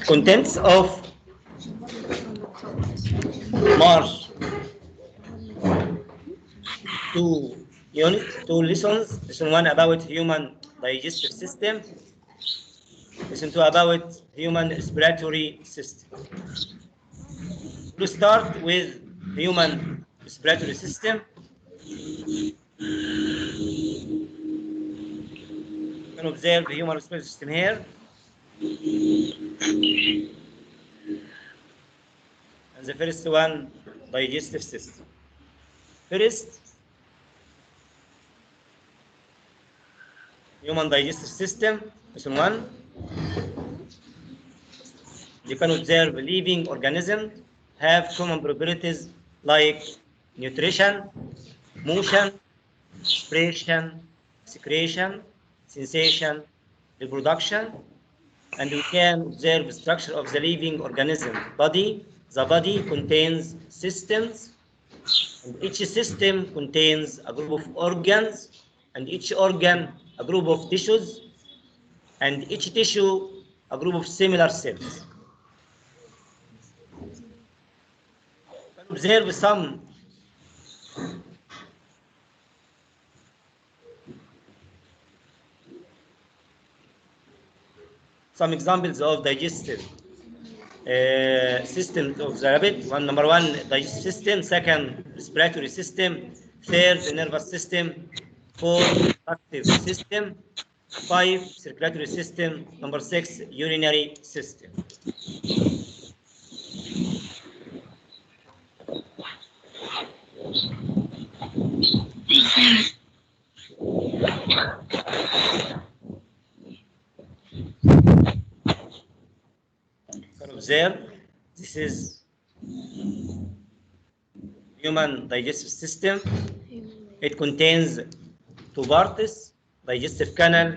Contents of March 2 lessons. Lesson 1 about human digestive system. Lesson 2 about human respiratory system. We'll start with human respiratory system. You can observe the human respiratory system here. And the first one, digestive system. First, human digestive system. Lesson 1. You can observe living organisms have common properties like nutrition, motion, expression, secretion, sensation, reproduction, and we can observe the structure of the living organism body. The body contains systems, and each system contains a group of organs, and each organ a group of tissues, and each tissue a group of similar cells. You can observe some examples of digestive systems of the rabbit. Number one, digestive system. Second, respiratory system. Third, nervous system. Four, reproductive system. Five, circulatory system. Number six, urinary system. Observe, this is human digestive system. It contains two parts: digestive canal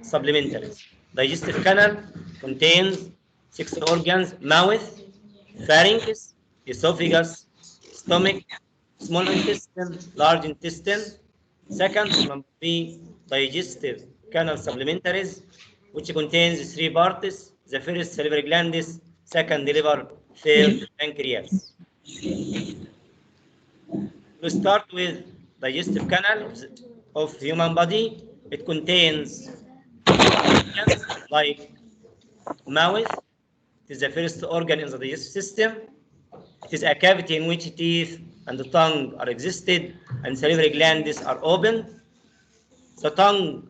supplementaries. Digestive canal contains 6 organs: mouth, pharynx, esophagus, stomach, small intestine, large intestine. Second, number 3, digestive canal supplementaries, which contains 3 parts: the first, salivary glands; second, liver; third, pancreas. We start with digestive canal of human body. It contains organs like mouth. It is the first organ in the digestive system. It is a cavity in which teeth and the tongue are existed, and salivary glands are open. The tongue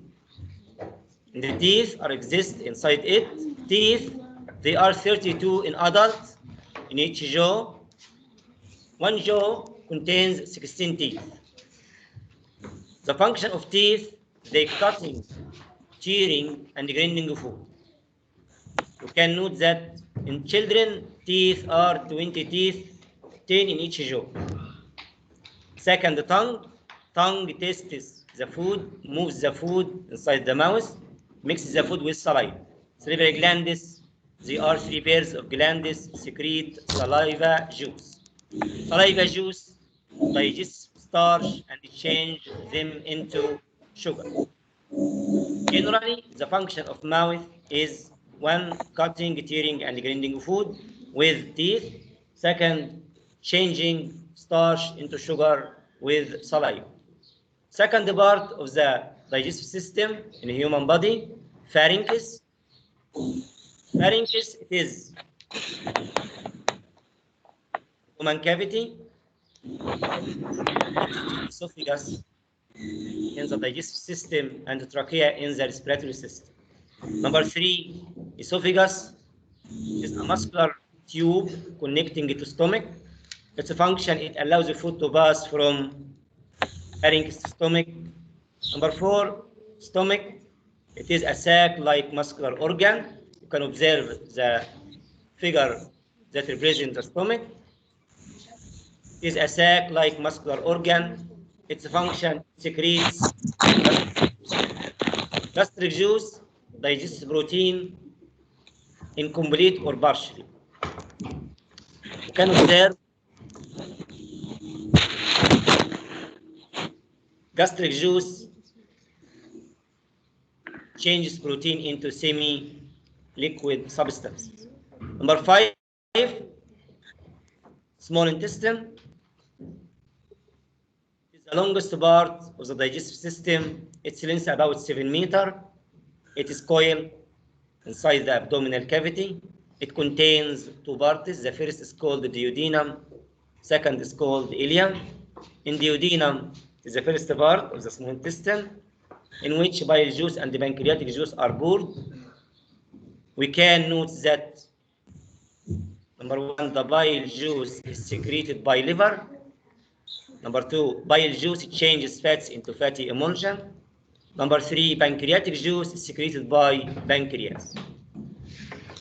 and the teeth are exist inside it. Teeth, they are 32 in adults in each jaw. One jaw contains 16 teeth. The function of teeth, they cutting, tearing, and grinding food. You can note that in children, teeth are 20 teeth, 10 in each jaw. Second, the tongue. Tongue tastes the food, moves the food inside the mouth, mixes the food with saliva. Salivary glands, they are 3 pairs of glands, secrete saliva juice. Saliva juice digests starch and change them into sugar. Generally, the function of mouth is 1, cutting, tearing, and grinding food with teeth. Second, changing starch into sugar with saliva. Second part of the digestive system in the human body, pharynx. Pharynx, it is human cavity, esophagus in the digestive system, and the trachea in the respiratory system. Number 3, esophagus is a muscular tube connecting to stomach. Its function, it allows the food to pass from pharynx to stomach. Number 4, stomach. It is a sac-like muscular organ. You can observe the figure that represents the stomach. is a sac-like muscular organ. Its function secretes gastric juice, digests protein, incomplete or partially. You can observe gastric juice changes protein into semi-liquid substances. Number 5, small intestine is the longest part of the digestive system. Its length about 7 meters. It is coiled inside the abdominal cavity. It contains two parts. The first is called the duodenum, second is called ileum. In duodenum is the first part of the small intestine in which bile juice and the pancreatic juice are poured. We can note that number 1, the bile juice is secreted by liver. Number 2, bile juice changes fats into fatty emulsion. Number 3, pancreatic juice is secreted by pancreas.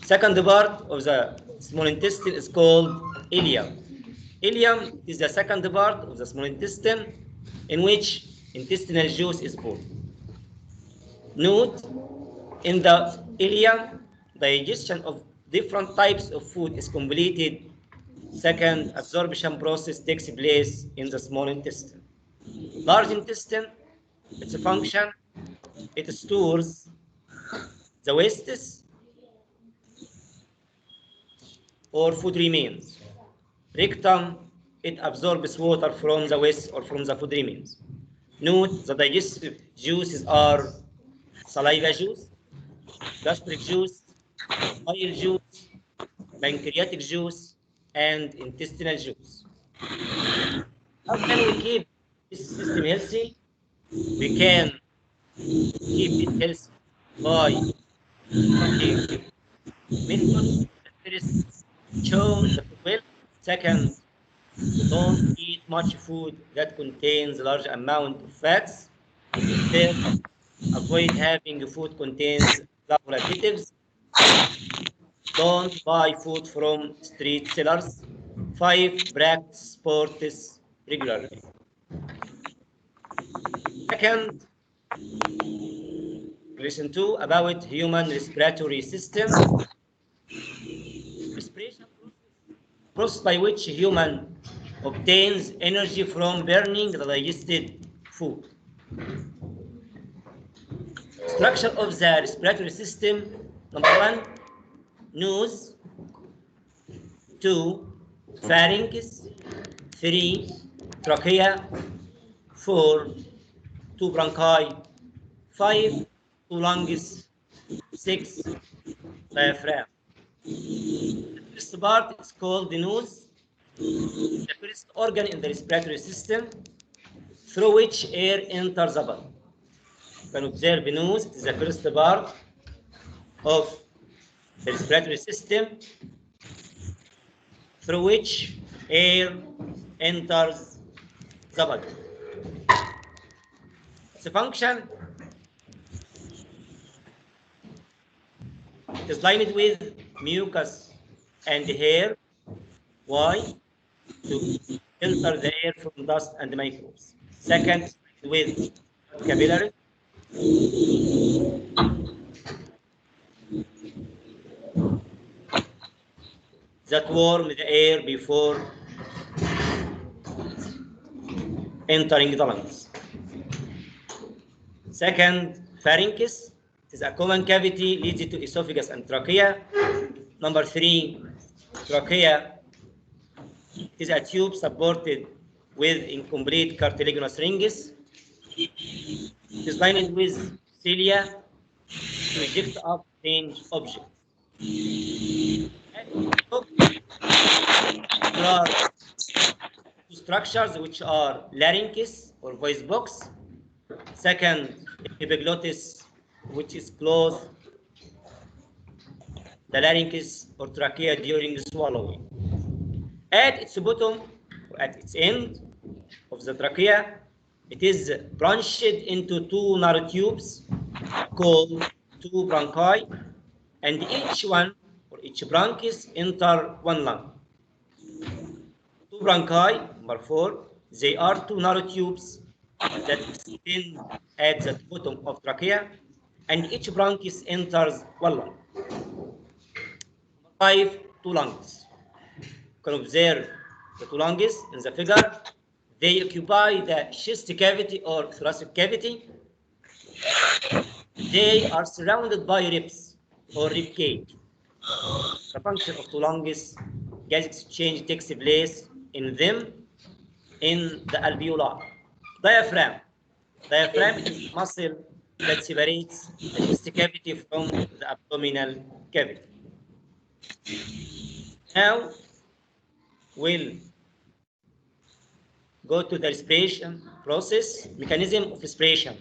Second part of the small intestine is called ileum. Ileum is the second part of the small intestine in which intestinal juice is poured. Note, in the ileum, digestion of different types of food is completed. Second, absorption process takes place in the small intestine. Large intestine, its a function, it stores the wastes or food remains. Rectum, it absorbs water from the waste or from the food remains. Note, the digestive juices are saliva juice, gastric juice, bile juice, pancreatic juice, and intestinal juice. How can we keep this system healthy? We can keep it healthy by following methods. First, chew the food well. Second, don't eat much food that contains a large amount of fats. Third, avoid having food contains harmful additives. Don't buy food from street sellers. 5, practice sports regularly. Second, listen to about human respiratory system. Respiration process by which human obtains energy from burning the digested food. Structure of the respiratory system. Number 1, nose. 2, pharynx. 3, trachea. 4, 2 bronchi. 5, 2 lungs. 6, diaphragm. The first part is called the nose, the first organ in the respiratory system through which air enters the body. You can observe the nose, it is the first part of the respiratory system through which air enters the body. Its function is lined with mucus and hair. Why? To filter the air from dust and microbes. Second, with capillaries. That warm the air before entering the lungs. Second, pharynx is a common cavity leads to esophagus and trachea. Number 3, trachea is a tube supported with incomplete cartilaginous rings. It is lined with cilia to eject up strange objects. There are two structures which are larynx or voice box. Second, epiglottis, which is close the larynx or trachea during swallowing. At its bottom, or at its end of the trachea, it is branched into two narrow tubes called two bronchi, and each one or each bronchus enter one lung. Two Two bronchi, number 4, they are two narrow tubes that extend at the bottom of trachea, and each bronchus enters one lung. 5, two lungs. You can observe the two lungs in the figure. They occupy the chest cavity or thoracic cavity. They are surrounded by ribs or rib cage. The function of two lungs, gas exchange takes place in them in the alveoli. Diaphragm. Diaphragm is the muscle that separates the chest cavity from the abdominal cavity. Now we'll go to the respiration process, mechanism of respiration.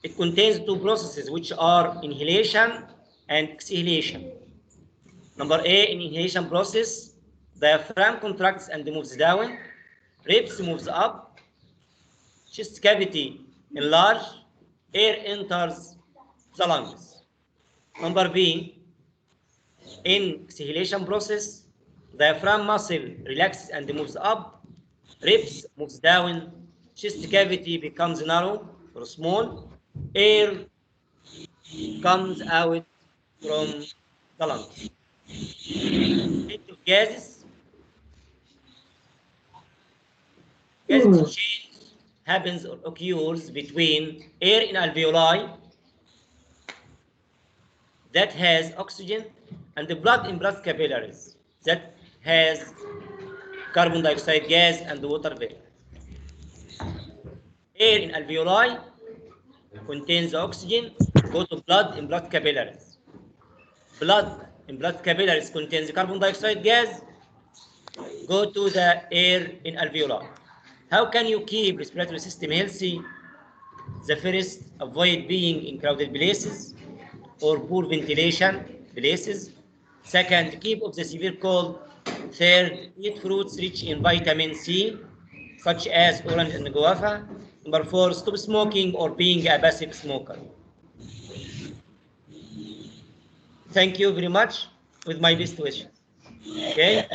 It contains two processes which are inhalation and exhalation. Number A, in inhalation process, diaphragm contracts and moves down, ribs moves up, chest cavity enlarge, air enters the lungs. Number B, in exhalation process, diaphragm muscle relaxes and moves up, ribs moves down, chest cavity becomes narrow or small, air comes out from the lungs. State of gases, gas exchange happens or occurs between air in alveoli that has oxygen and the blood in blood capillaries that has carbon dioxide gas and water vapor. Air in alveoli contains oxygen, go to blood in blood capillaries. Blood in blood capillaries contains carbon dioxide gas, go to the air in alveoli. How can you keep respiratory system healthy? The first, avoid being in crowded places or poor ventilation places. Second, keep off the severe cold. Third, eat fruits rich in vitamin C, such as orange and guava. Number 4, stop smoking or being a passive smoker. Thank you very much with my best wishes. Okay?